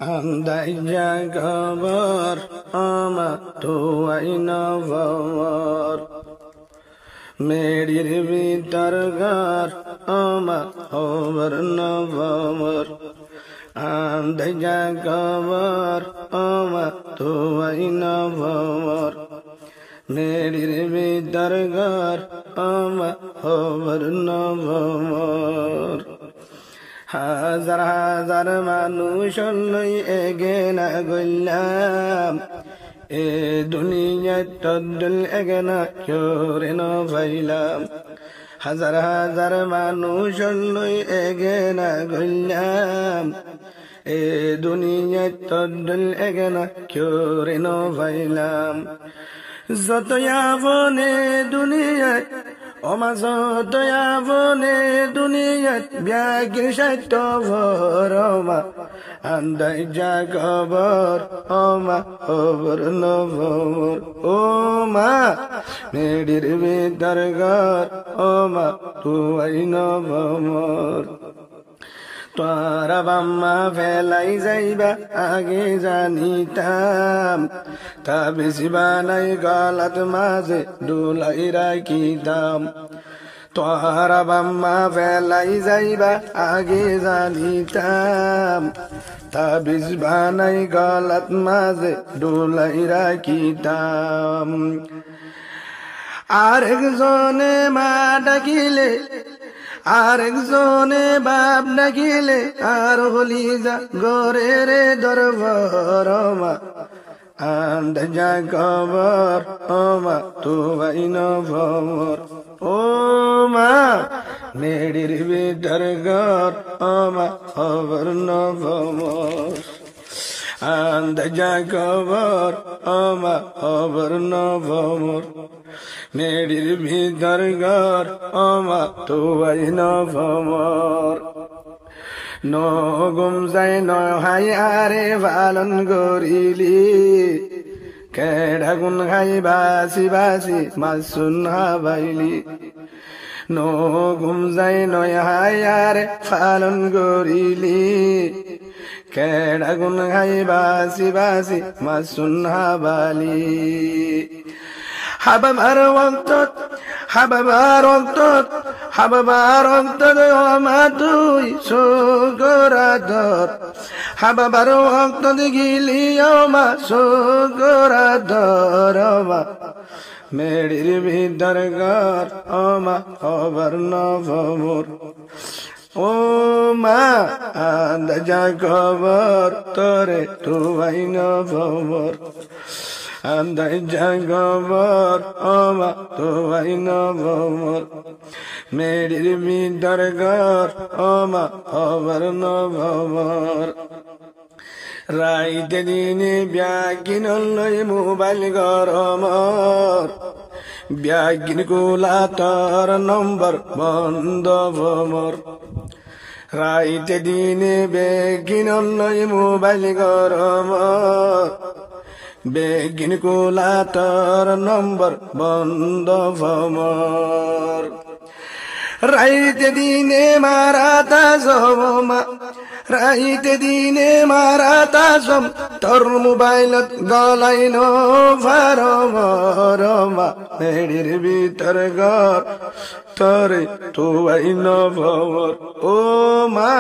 Andai jagabar ama tuai navar Merir vitargar ama hover navar Andai jagabar ama tuai navar Merir vitargar ama hover navar হাজার হাজার মানুষ লই এগেনা গল্লাম এ দুনিয়ায় তদ্দুল এগেনা চোরে ন ভাইলাম হাজার হাজার মানুষ লই এগেনা গল্লাম এ দুনিয়ায় তদ্দুল এগেনা চোরে ন ভাইলাম যতই আপনে দুনিয়ায় অমাজতই আপনে দুনিয়াত ব্যাগির সাহিত্য ভরমা আন্দাই জাগবর অমা খবর নভমর ও মা মেডির ভিতর ঘর অমা তুই নভমর তোরা বাম্মা ফেলাই যাইবা আগে জানিতাম তা বেশি বানাই গলাত মাঝে ডুলাই রাখিতাম তোরা বাম্মা ফেলাই যাইবা আগে জানিতাম তা বেশি বানাই গলাত মাঝে ডুলাই রাখিতাম আরেকজনে মা ডাকিলে আরেকজনে বাপ ডাকিলে আর হলি যা গরে রে দরবারমা আন্দ যা খবর ওমা তুই নভমর ও মা মেডির ভিতর ঘর ওমা খবর নভমর আন্দ যা খবর ওমা খবর নভমর মেডির ভিতর ঘর ওমা তুই নভমর নগুম যাই নহাই আরে পালন করিলি কেডাগুন খাই বাসি বাসি মাসুন হাবাইলি নগুম যাই নহাই আরে পালন করিলি কেডাগুন খাই বাসি বাসি মাসুন হাবালি হাবাবার ওয়াক্তত হাবাবার ওয়াক্তত হাবাবার ওয়াক্তত ওমা তুই সুগরাদর হাবাবার ওয়াক্তত গিলি ওমা সুগরাদর ওমা মেডির ভিতর ঘর ওমা খবর নভমর ও মা আন্দ যা খবর তোরে তুই নভমর আন্দাই জাগবর ওমা তুই নভমর মেডির ভিতর ঘর ওমা খবর নভমর রাইতে দিনে ব্যাগিন লই মোবাইল গরমর ব্যাগিন কুলা তোর নম্বর বন্ধ ভমর রাইতে দিনে ব্যাগিন লই মোবাইল গরমর বেগিন কুলা তোর নম্বর বন্ধ ভমর রাইতে দিনে মারাতা জমা রাইতে দিনে মারাতা জম তোর মোবাইলত গলাই নো ভারমা মেডির ভিতর ঘর তোরে তুই নভমর ও মা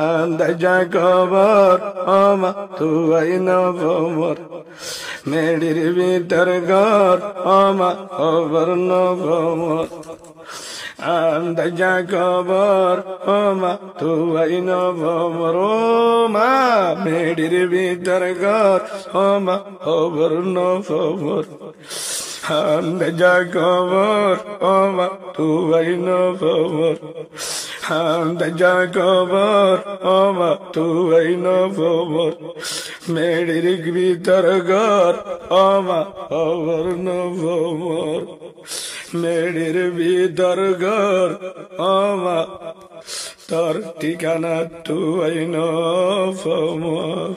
আন্দ যা খবর ওমা তুই নভমর মেডির ভিতর ঘর ওমা খবর নভমর আন্দ যা খবর ওমা তুই নভমর ও মা মেডির ভিতর ঘর ওমা খবর নভমর আন্দ যা খবর ওমা তুই নভমর আন্দ যা খবর ওমা তুই নভমর মেডির ভিতর ঘর ওমা খবর নভমর মেডির ভিতর ঘর ওমা তোর ঠিকানা তুই নভমর।